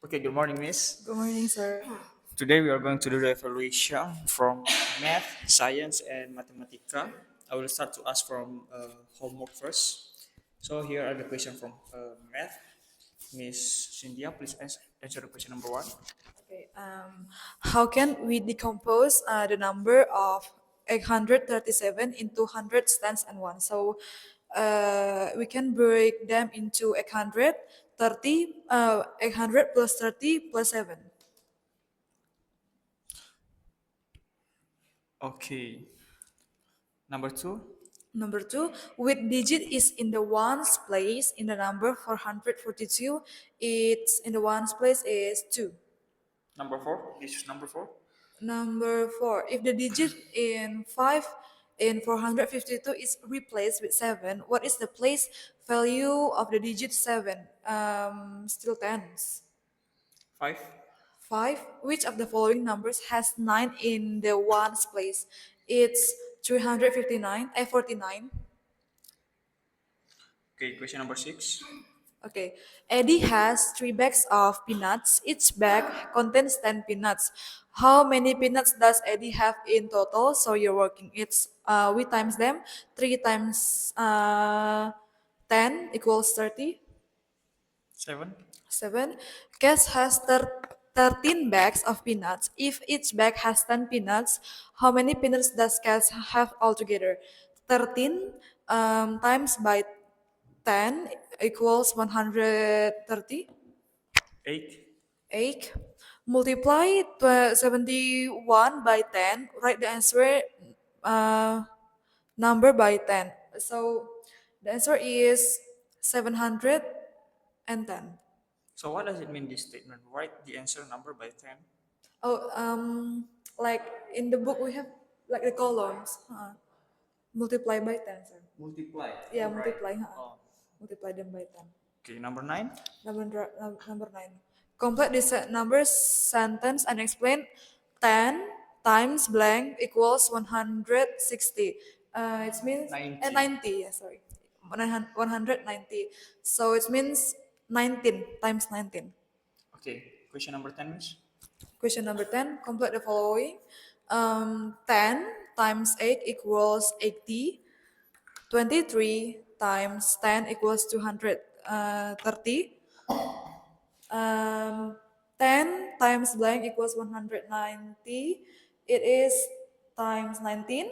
Okay, good morning, Miss. Good morning, sir. Today we are going to do the evaluation from math, science, and mathematica. I will start to ask from homework first. So here are the question from math. Miss Cynthia, please answer the question number one. Okay. How can we decompose the number of 837 into hundreds, tens, and ones? So, we can break them into 800, 800 plus 30 plus 7. Okay, number two. Number two, with digit is in the ones place in the number 442. It's in the ones place is 2. Number four. This is number four. Number four, if the digit in 5 in 452 is replaced with 7, what is the place value of the digit 7? Still tens. Five. 5, which of the following numbers has 9 in the ones place? It's 359, 49. Okay, question number six. Okay. Eddie has 3 bags of peanuts. Each bag contains 10 peanuts. How many peanuts does Eddie have in total? So you're working it's we times them. 3 times 10 equals 30. Seven. 7. Cass has 13 bags of peanuts. If each bag has 10 peanuts, how many peanuts does Cass have altogether? 13 times by 10 equals 130. Eight. 8. Multiply 71 by 10. Write the answer uh, number by 10. So the answer is 710. So what does it mean this statement? Write the answer number by 10. Oh, like in the book we have like the columns. Multiply by 10, sir. Multiply. Yeah, All right. multiply. Oh. Multiply them by 10. Okay, number nine. Number 9. Complete this number sentence and explain 10 times blank equals 160. It means 90. 90. Yeah, sorry. 190. So it means 19 times 19. Okay, question number 10, Miss. Question number 10. Complete the following. 10 times 8 equals 80. 23 times 10 equals 230. 10 times blank equals 190. It is times 19.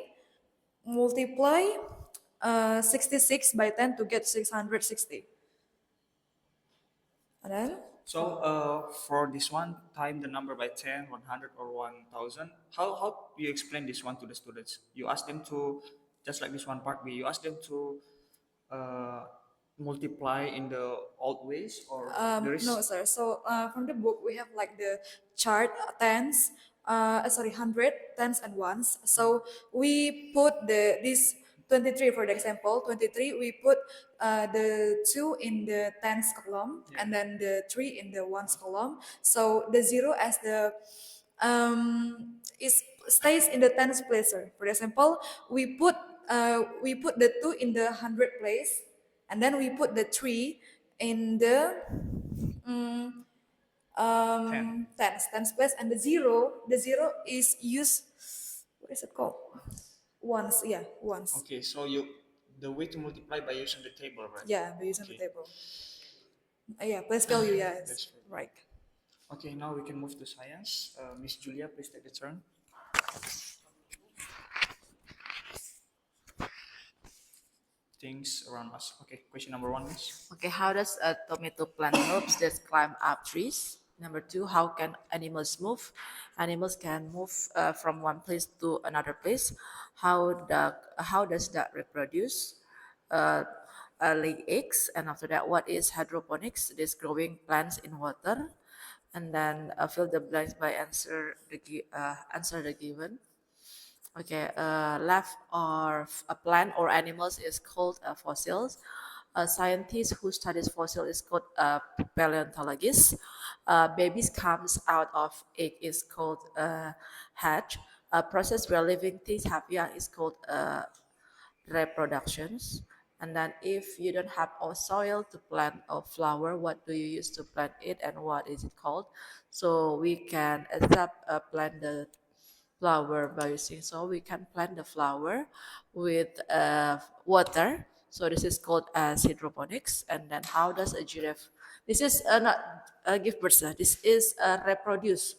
Multiply 66 by 10 to get 660. And then, So for this one, time the number by 10, 100, or 1000. How you explain this one to the students? You ask them to, just like this one part B, you ask them to uh, multiply in the old ways, or there no, is. sir. So from the book, we have like the chart tens, sorry, hundred, tens, and ones. So we put this 23 for the example. 23, we put the 2 in the tens column and then the 3 in the ones column. So the 0 as the is stays in the tens place, sir. For example, we put the 2 in the hundred place, and then we put the 3 in the mm, 10. tens place, and the zero is used, what is it called, once, yeah, once, Okay, so you the way to multiply by using the table, right? yeah, by using the Okay, table. Yeah, place value, yeah, that's it's good. right. Okay, now we can move to science. Miss Julia, please take the turn. Things around us. Okay, question number one, Miss. Okay, how does a tomato plant moves that climb up trees? Number two, how can animals move? Animals can move from one place to another place. How does that reproduce? Uh, lay eggs, and after that, what is hydroponics? This growing plants in water, and then fill the blanks by answer the given. Okay, life or a plant or animals is called fossils. A scientist who studies fossil is called a paleontologist. Babies comes out of egg is called hatch. A process where living things have young is called reproductions. And then if you don't have a soil to plant a flower, what do you use to plant it and what is it called? So we can plant the flower by using soil. We can plant the flower with water. So this is called as hydroponics. And then how does a giraffe? This is not give birth. This is reproduce.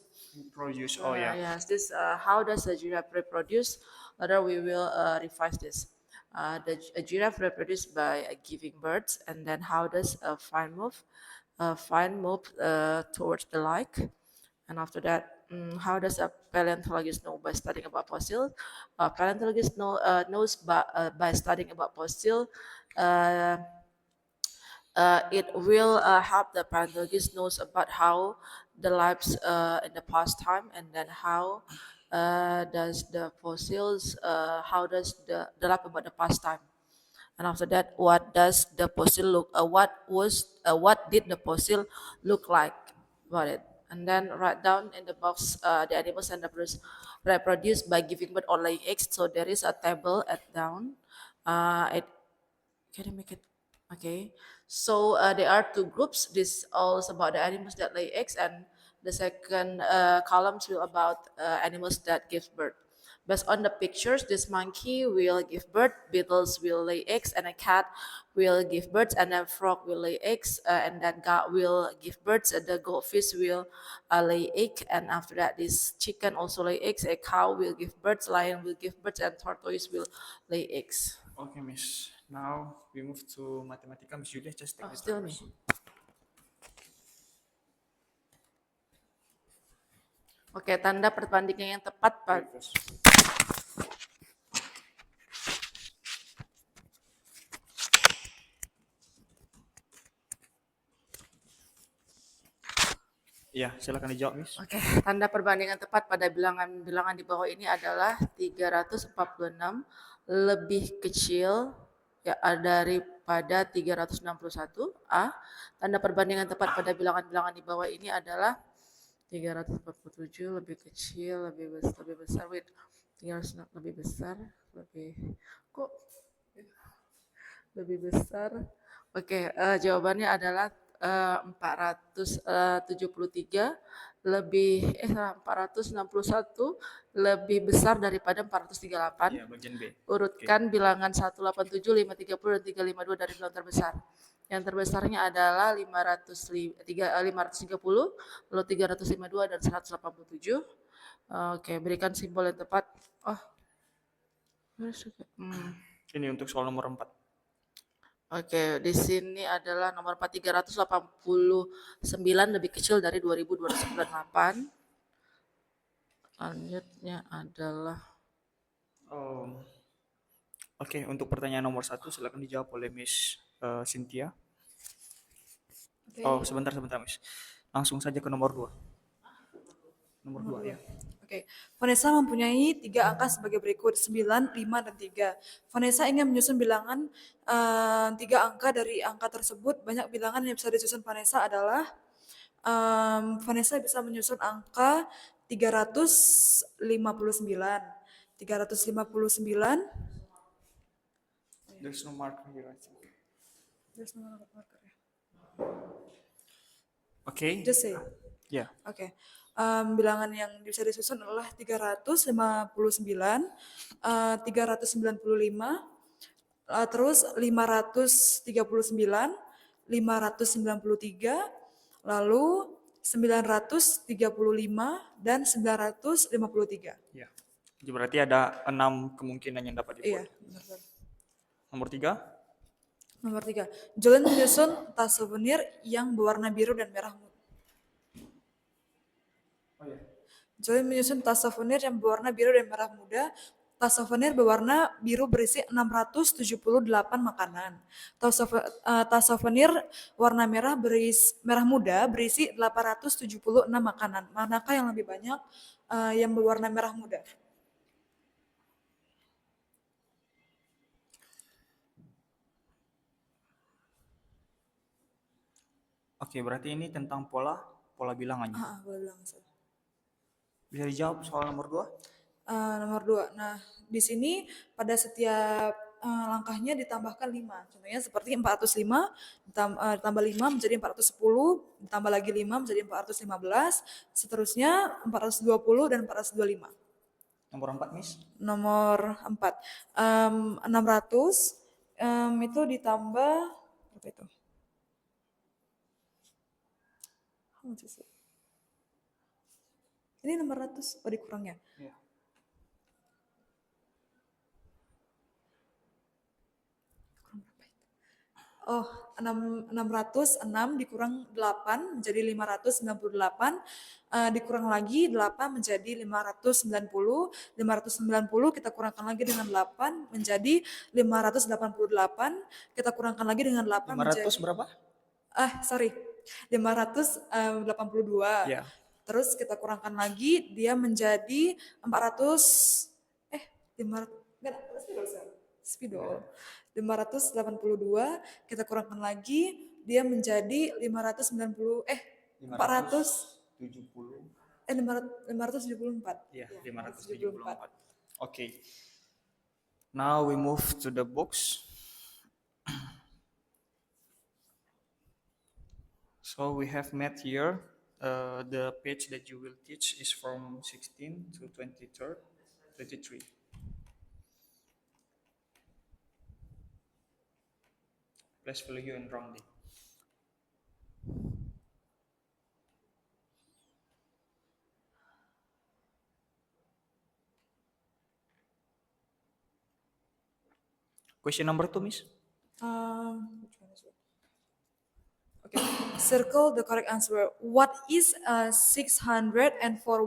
Produce. Oh yeah. Yes, this how does a giraffe reproduce? Later we will revise this. A giraffe reproduce by giving birth, and then how does a vine move? A vine move towards the light, and after that, how does a paleontologist know by studying about fossil? A paleontologist knows by studying about fossil. Uh, it will help the paleontologist knows about how the lives in the past time, and then how does the fossils how does the life about the past time, and after that what does the fossil look what did the fossil look like about it, and then write down in the box the animals and the reproduce by giving birth or laying eggs. So there is a table at down. It can I make it? Okay. So there are two groups. This all is about the animals that lay eggs, and the second columns will about animals that give birth. Based on the pictures, this monkey will give birth, beetles will lay eggs, and a cat will give birth, and a frog will lay eggs, and then God will give birth. The goldfish will lay egg, and after that, this chicken also lay eggs. A cow will give birth, lion will give birth, and tortoise will lay eggs. Okay, Miss. Now we move to Mathematica. Miss Julia, just take Oh, the still me. numbers. Oke, tanda perbandingan yang tepat, Pak. Wait first. Ya, silakan dijawab, Miss. Oke, tanda perbandingan tepat pada bilangan-bilangan di bawah ini adalah 346 lebih kecil ya daripada 361. A. Tanda perbandingan tepat pada bilangan-bilangan di bawah ini adalah 347 lebih kecil, lebih besar, wait. 300 lebih besar, kok lebih besar. Oke, jawabannya adalah 473 lebih 461 lebih besar daripada 438. Ya, bagian B. Urutkan bilangan 187, 530 dan 352 dari bilangan terbesar. Yang terbesarnya adalah 530, lalu 352 dan 187. Oke, berikan simbol yang tepat. Oh. Ini untuk soal nomor 4. Oke, di sini adalah nomor 4 389 lebih kecil dari 2298. Selanjutnya adalah Oke, untuk pertanyaan nomor 1 silakan dijawab oleh Miss Cynthia. Oke. Oh, sebentar, Miss. Langsung saja ke nomor 2. Nomor 2 ya. Oke, Vanessa mempunyai 3 angka sebagai berikut, 9, 5, dan 3. Vanessa ingin menyusun bilangan 3 angka dari angka tersebut. Banyak bilangan yang bisa disusun Vanessa adalah, Vanessa bisa menyusun angka 359. 359. There's no marker here, I think. There's no marker. Oke. Just say. Ya. Oke. Bilangan yang bisa disusun adalah 359, 395, terus 539, 593, lalu 935 dan 953. Ya. Jadi berarti ada 6 kemungkinan yang dapat Iya, dibuat. benar. Nomor 3. Nomor 3. Jolene menyusun tas souvenir yang berwarna biru dan merah muda. Jolene menyusun tas souvenir yang berwarna biru dan merah muda. Tas souvenir berwarna biru berisi 678 makanan. Tas souvenir warna merah muda berisi 876 makanan. Manakah yang lebih banyak yang berwarna merah muda? Oke, berarti ini tentang pola bilangannya. Boleh bilang saya. Bisa dijawab soal nomor 2? Nomor 2. Nah, di sini pada setiap langkahnya ditambahkan 5. Contohnya seperti 405 ditambah 5 menjadi 410, ditambah lagi 5 menjadi 415, seterusnya 420 dan 425. Nomor 4, Miss. Nomor 4, 600 itu ditambah berapa itu? How much is it? Ini 600, oh dikurangnya. Iya. Oh, 606 dikurang 8 menjadi 598, dikurang lagi 8 menjadi 590, 590 kita kurangkan lagi dengan 8 menjadi 588, kita kurangkan lagi dengan 8 menjadi 500 berapa? sorry, 582. Ya. Terus kita kurangkan lagi, dia menjadi 400, 500, enggak, spidol. 582, kita kurangkan lagi, dia menjadi 590, 400, 570. 574. Ya, 574. Okay. Now we move to the books. So we have met here. The page that you will teach is from 16 to 23. Place value and rounding. Question number 2, Miss. Which one is it? Okay, circle the correct answer. What is 604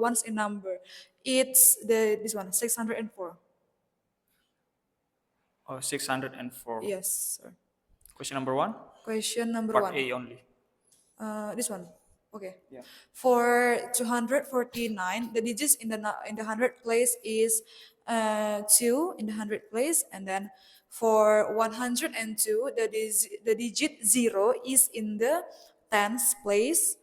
once a number? It's this one, 604. Oh, 604. Yes, sir. Question number 1. Question number Part 1. A only. This one. Okay. Yeah. For 249, the digits in the hundred place is 2 in the hundred place, and then for 102, the digit 0 is in the tens place,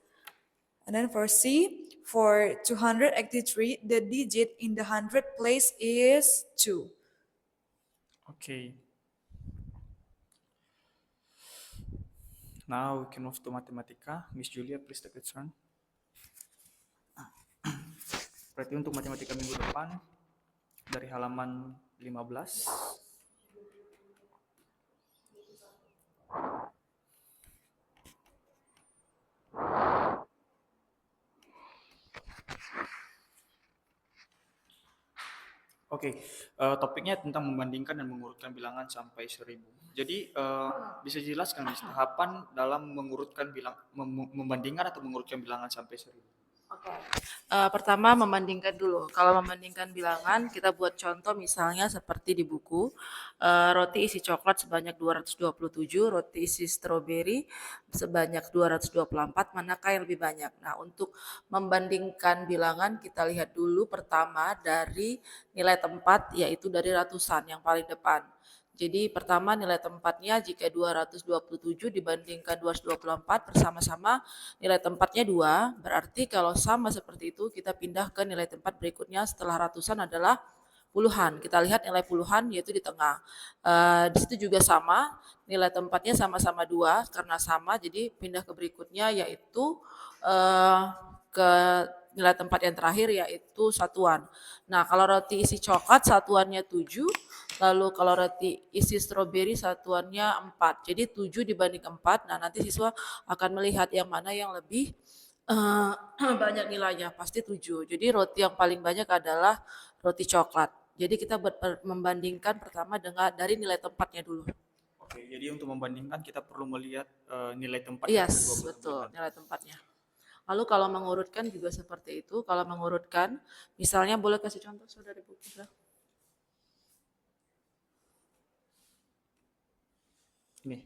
and then for C, for 283, the digit in the hundred place is 2. Okay. Now we can move to matematika. Miss Julia, please take the turn. Berarti untuk matematika minggu depan dari halaman 15. Oke, topiknya tentang membandingkan dan mengurutkan bilangan sampai 1000. Jadi bisa dijelaskan Miss, tahapan dalam mengurutkan membandingkan atau mengurutkan bilangan sampai 1000. Oke. Pertama membandingkan dulu. Kalau membandingkan bilangan, kita buat contoh misalnya seperti di buku, roti isi coklat sebanyak 227, roti isi stroberi sebanyak 224, manakah yang lebih banyak? Nah, untuk membandingkan bilangan, kita lihat dulu pertama dari nilai tempat, yaitu dari ratusan yang paling depan. Jadi pertama nilai tempatnya jika 227 dibandingkan 224 bersama-sama nilai tempatnya 2, berarti kalau sama seperti itu kita pindah ke nilai tempat berikutnya setelah ratusan adalah puluhan. Kita lihat nilai puluhan yaitu di tengah. Di situ juga sama, nilai tempatnya sama-sama 2 karena sama, jadi pindah ke berikutnya yaitu ke nilai tempat yang terakhir yaitu satuan. Nah, kalau roti isi coklat satuannya 7, lalu kalau roti isi stroberi satuannya 4. Jadi 7 dibanding 4. Nah, nanti siswa akan melihat yang mana yang lebih banyak nilainya, pasti 7. Jadi roti yang paling banyak adalah roti coklat. Jadi kita membandingkan pertama dengan dari nilai tempatnya dulu. Oke, jadi untuk membandingkan kita perlu melihat nilai tempatnya. Yes, betul, nilai tempatnya. Lalu kalau mengurutkan juga seperti itu. Kalau mengurutkan, misalnya boleh kasih contoh saudara Bu Kira? Ini.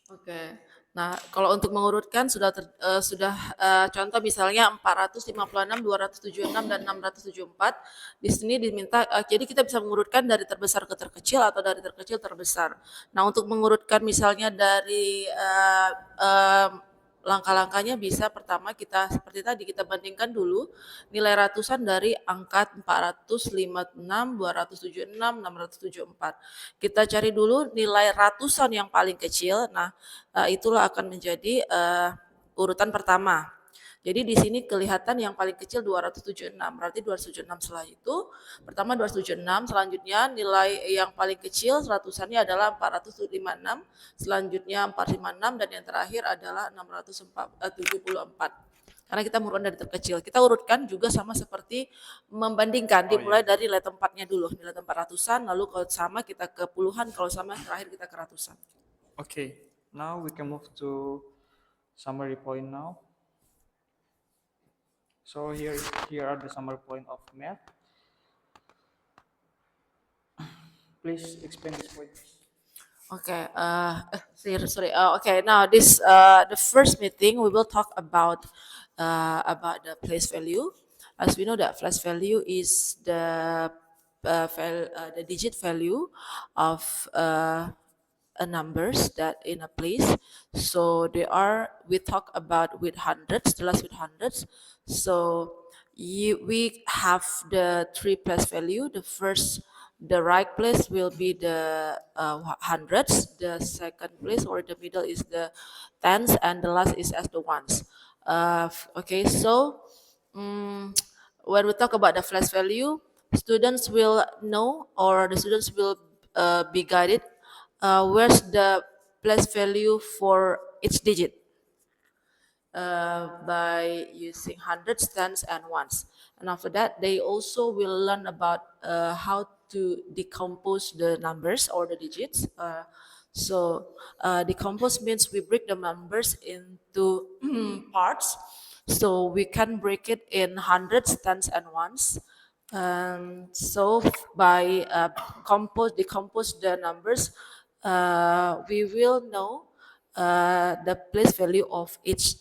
Oke. Nah, kalau untuk mengurutkan sudah contoh misalnya 456, 276 dan 674. Di sini diminta jadi kita bisa mengurutkan dari terbesar ke terkecil atau dari terkecil terbesar. Nah, untuk mengurutkan misalnya dari langkah-langkahnya bisa pertama kita seperti tadi kita bandingkan dulu nilai ratusan dari angka 456, 276, 674. Kita cari dulu nilai ratusan yang paling kecil. Nah, itulah akan menjadi urutan pertama. Jadi di sini kelihatan yang paling kecil 276, berarti 276 setelah itu, pertama 276, selanjutnya nilai yang paling kecil ratusannya adalah 456, selanjutnya 456, dan yang terakhir adalah 674. Karena kita merunut dari terkecil. Kita urutkan juga sama seperti membandingkan, dimulai dari nilai tempatnya dulu, nilai tempat ratusan, lalu kalau sama kita ke puluhan, kalau sama terakhir kita ke ratusan. Okay, now we can move to summary point now. So here are the summary point of math. Please explain this point. Okay, sorry. Okay, now this the first meeting we will talk about the place value. As we know that place value is the digit value of numbers that in a place. So we talk about with hundreds, the last with hundreds. So we have the three place value. The right place will be the hundreds. The second place or the middle is the tens, and the last is as the ones. Okay, so when we talk about the flash value, students will know, or the students will be guided where's the place value for each digit by using hundreds, tens, and ones. And after that, they also will learn about how to decompose the numbers or the digits. Decompose means we break the numbers into parts. So we can break it in hundreds, tens, and ones. So by decompose the numbers, we will know the place value of each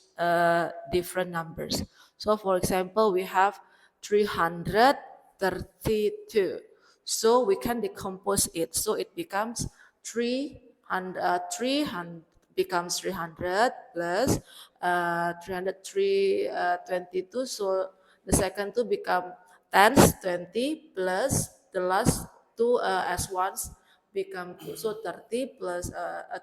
different numbers. So for example, we have 332. So we can decompose it. So it becomes 300 becomes 300 plus 322. So the second two become tens, 20 plus the last two as ones become 2. So 30 plus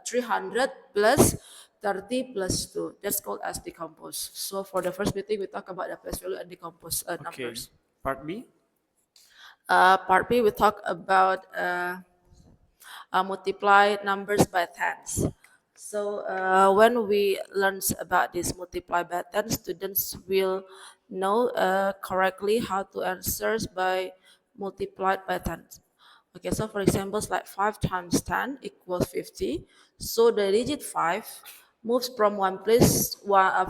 300 plus 30 plus 2. That's called as decompose. So for the first meeting, we talk about the place value and decompose Okay, numbers. part B. Part B, we talk about multiply numbers by tens. So when we learn about this multiply by tens, students will know correctly how to answer by multiplied by tens. Okay, so for example, like 5 times 10 equals 50. So the digit 5 moves from one place,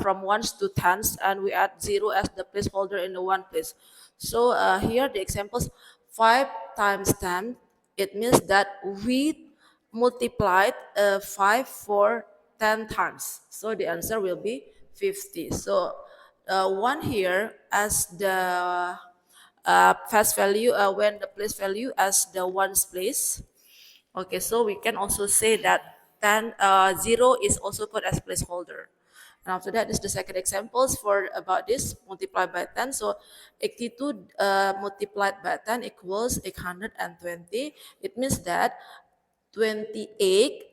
from ones to tens, and we add 0 as the placeholder in the one place. So here the examples, 5 times 10, it means that we multiplied 5 for 10 times. So the answer will be 50. So 1 here as the fast value, when the place value as the ones place. Okay, so we can also say that 0 is also called as placeholder. And after that is the second examples for about this multiplied by 10. So 82 multiplied by 10 equals 820. It means that 28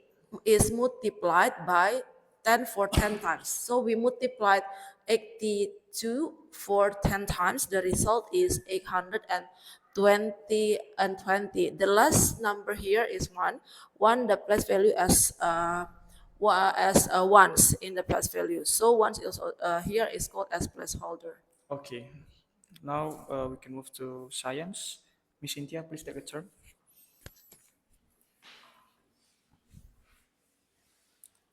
is multiplied by 10 for 10 times. So we multiplied 82 for 10 times. The result is 820 and 20. The last number here is 1. 1, the place value as ones in the place value. So ones is here is called as placeholder. Okay, now we can move to science. Miss Cynthia, please take a turn.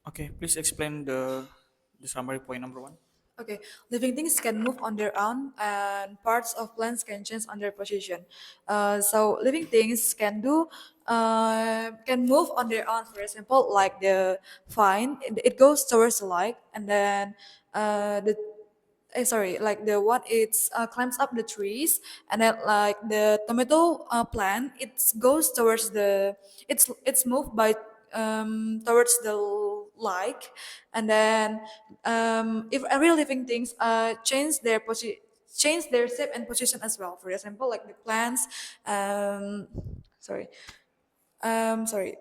Okay, please explain the summary point number 1. Okay, living things can move on their own, and parts of plants can change on their position. So living things can move on their own. For example, like the vine, it goes towards the light, and then like the one it's climbs up the trees, and then like the tomato plant, it goes towards it's moved by towards the like, and then if every living things change their shape and position as well. For example, like the plants, sorry, sorry,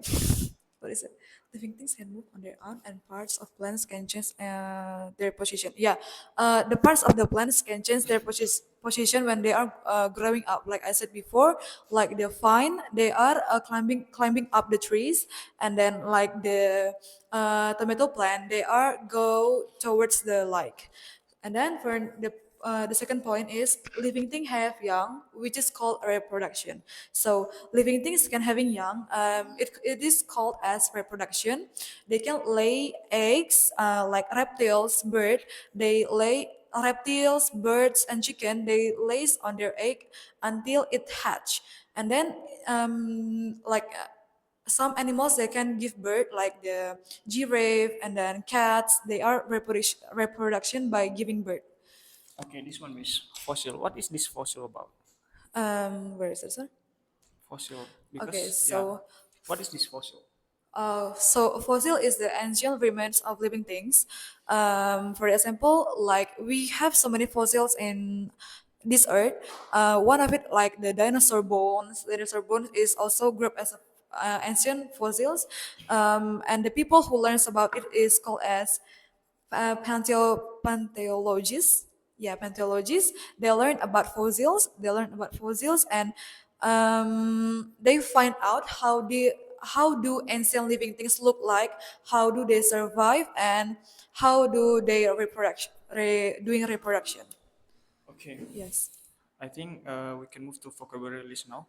what is it? Living things can move on their own, and parts of plants can change their position. Yeah, the parts of the plants can change their position when they are growing up. Like I said before, like the vine, they are climbing up the trees, and then like the tomato plant, they are go towards the like. And then for the second point is living things have young, which is called reproduction. So living things can having young. It is called as reproduction. They can lay eggs like reptiles, bird. They lay reptiles, birds, and chicken. They lays on their egg until it hatch, and then some animals they can give birth like the giraffe and then cats they are reproduction by giving birth. Okay, this one is fossil. What is this fossil about? Where is it, sir? Fossil. Okay, Because yeah, so what is this fossil? so fossil is the ancient remains of living things. For example, like we have so many fossils in this earth. One of it, like the dinosaur bones. Dinosaur bones is also grouped as ancient fossils, and the people who learns about it is called as paleologists. Yeah, paleologists. They learn about fossils. They learn about fossils, and they find out how do ancient living things look like, how do they survive, and how do they doing reproduction. Okay, Yes. I think we can move to vocabulary list now.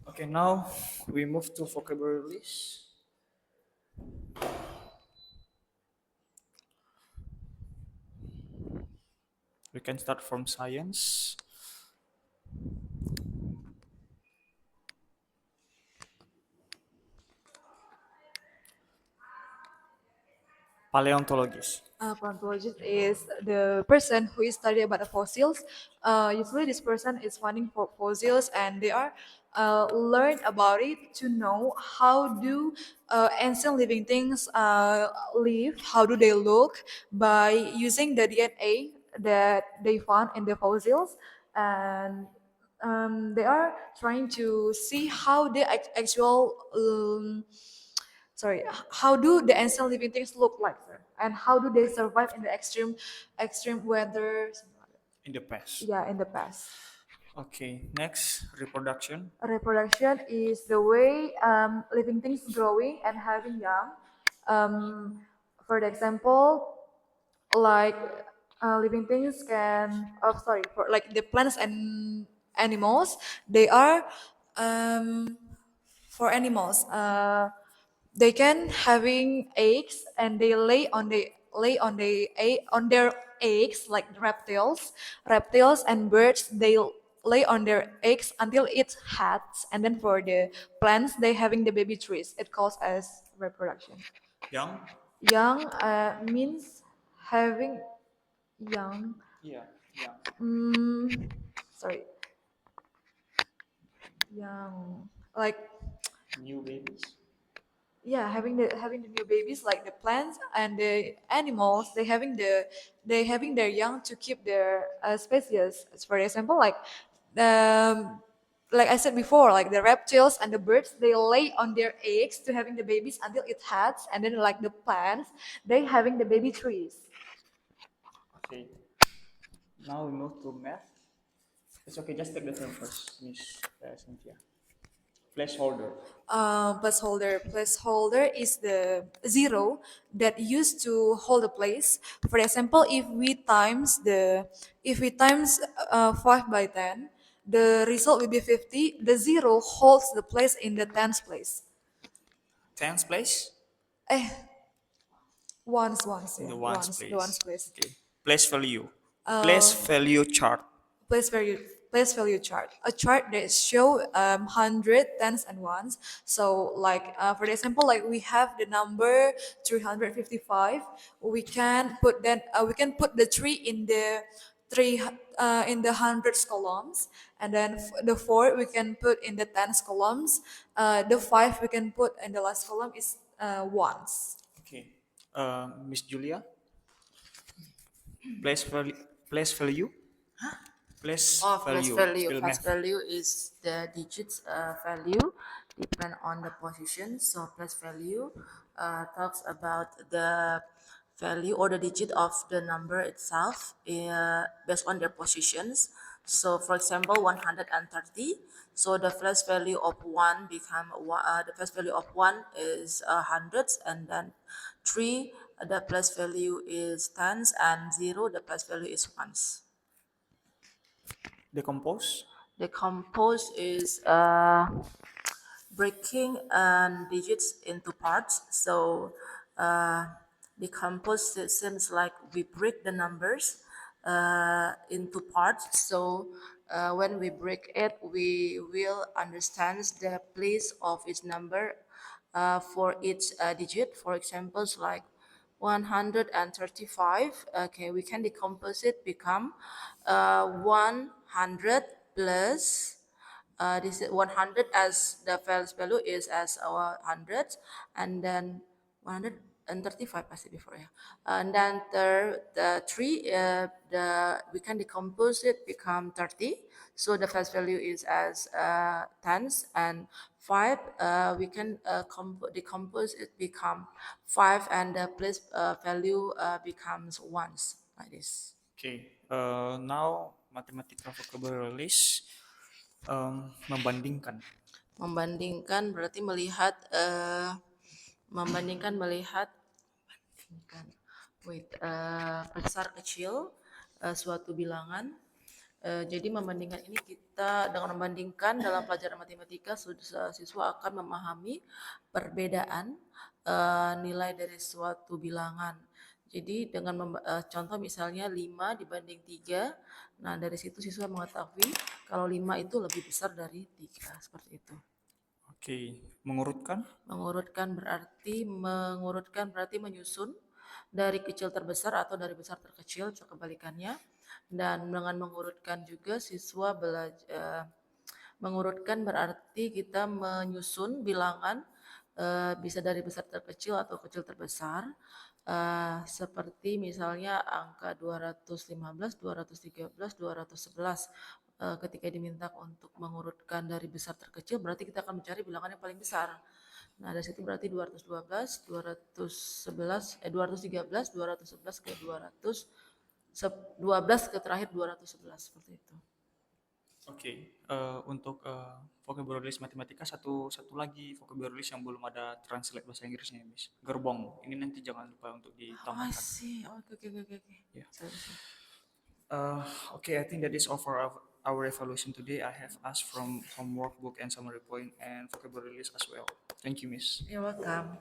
Okay, now we move to vocabulary list. We can start from science. Paleontologist. Paleontologist is the person who is study about the fossils. Usually, this person is finding fossils, and they are learn about it to know how do ancient living things live, how do they look by using the DNA that they found in the fossils, and they are trying to see how the actual how do the ancient living things look like, sir? And how do they survive in the extreme weather? In the past. Yeah, in the past. Okay, next reproduction. Reproduction is the way living things growing and having young. For the example, like living things can, oh sorry, for like the plants and animals, they are um, for animals. They can having eggs and they lay on their eggs like reptiles and birds they lay on their eggs until it hatches, and then for the plants they having the baby trees, it calls as reproduction. Young? Young means having young, Yeah, young. sorry, young, like New babies. yeah, having the new babies like the plants and the animals they having their young to keep their species. For example, um like I said before, like the reptiles and the birds they lay on their eggs to having the babies until it hatches, and then like the plants they having the baby trees. Okay. Now we move to math. It's okay, just take the term first, Miss Cynthia. Placeholder. Placeholder is the zero that used to hold a place. For example, if we times 5 by 10, the result will be 50. The zero holds the place in the tens place. Tens place? Eh, ones, In yeah, the ones the ones place. place. Okay. Place value. Place value chart. place value place value chart, a chart that show 100 tens and ones. So like for example, like we have the number 355, we can put the tree in the in the hundreds columns, and then the 4 we can put in the tens columns. The 5 we can put in the last column is ones. Okay. Miss Julia, place value. Place value. Place Oh, value. Spell Place math. value is the digits value depend on the position. So place value talks about the value or the digit of the number itself based on their positions. So for example, 130. So the place value of the place value of 1 is hundreds, and then 3 the place value is tens, and 0 the place value is ones. Decompose. The compose is breaking digits into parts. So decompose it seems like we break the numbers into parts. So when we break it, we will understand the place of each number for each digit. For examples like 135. Okay, we can decompose it become 100 plus this is 100 as the value is as our hundreds, and then 135 pasti before ya. And then the 3 we can decompose it become 30. So the first value is as tens, and 5 we can decompose it become 5, and the place value becomes ones like this. Okay. Now mathematical vocabulary list. Membandingkan. Membandingkan berarti melihat besar kecil suatu bilangan. Jadi membandingkan ini kita dengan membandingkan dalam pelajaran matematika siswa akan memahami perbedaan nilai dari suatu bilangan. Jadi dengan contoh misalnya 5 dibanding 3, nah dari situ siswa mengetahui kalau 5 itu lebih besar dari 3, seperti itu. Oke. Mengurutkan. Mengurutkan berarti menyusun dari kecil terbesar atau dari besar terkecil, kebalikannya. Dan dengan mengurutkan juga siswa belajar mengurutkan berarti kita menyusun bilangan bisa dari besar terkecil atau kecil terbesar. Seperti misalnya angka 215, 213, 211. Ketika diminta untuk mengurutkan dari besar terkecil, berarti kita akan mencari bilangan yang paling besar. Nah, dari situ berarti 212, 211, 213, 211 ke 212 ke terakhir 211, seperti itu. Oke. Untuk vocabulary list matematika satu lagi vocabulary list yang belum ada translate bahasa Inggrisnya, Miss. Gerbong. Ini nanti jangan lupa untuk Oh, I ditambahkan. see. Oke. Yeah. Sorry. Okay, I think that is all for our evaluation today. I have asked from workbook and summary point and vocabulary list as well. Thank you, Miss. You're welcome.